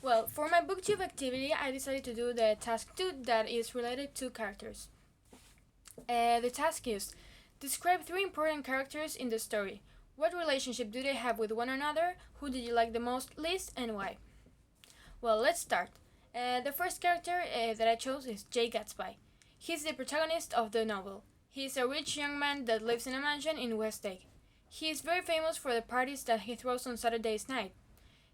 Well, for my booktube activity, I decided to do the task 2 that is related to characters. The task is describe 3 important characters in the story. What relationship do they have with one another? Who did you like the most, least, and why? Well, let's start. The first character that I chose is Jay Gatsby. He's the protagonist of the novel. He is a rich young man that lives in a mansion in West Egg. He is very famous for the parties that he throws on Saturday's night.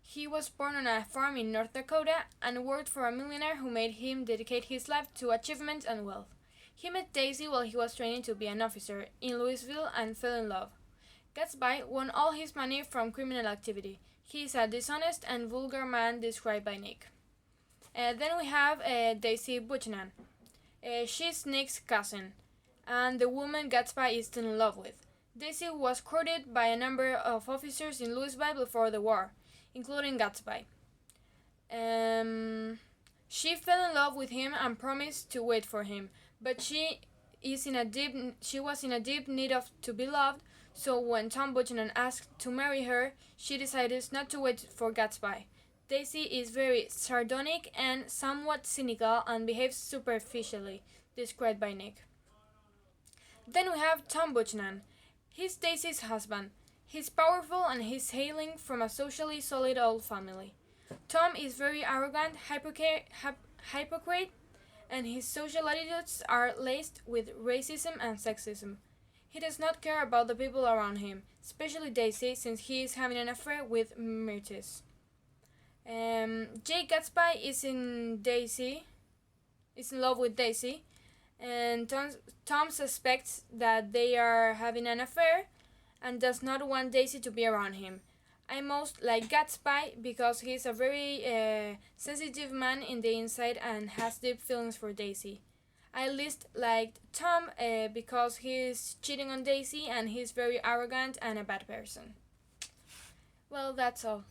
He was born on a farm in North Dakota and worked for a millionaire who made him dedicate his life to achievement and wealth. He met Daisy while he was training to be an officer in Louisville and fell in love. Gatsby won all his money from criminal activity. He is a dishonest and vulgar man described by Nick. Then we have Daisy Buchanan. She's Nick's cousin, and the woman Gatsby is still in love with. Daisy was courted by a number of officers in Louisville before the war, including Gatsby. She fell in love with him and promised to wait for him, but she was in a deep need of to be loved. So when Tom Buchanan asked to marry her, she decided not to wait for Gatsby. Daisy is very sardonic and somewhat cynical and behaves superficially, described by Nick. Then we have Tom Buchanan. He's Daisy's husband. He's powerful and he's hailing from a socially solid old family. Tom is very arrogant, hypocrite, and his social attitudes are laced with racism and sexism. He does not care about the people around him, especially Daisy, since he is having an affair with Myrtis. Jay Gatsby is in love with Daisy, and Tom suspects that they are having an affair and does not want Daisy to be around him. I most like Gatsby because he is a very sensitive man in the inside and has deep feelings for Daisy. I least liked Tom because he is cheating on Daisy and he's very arrogant and a bad person. Well, that's all.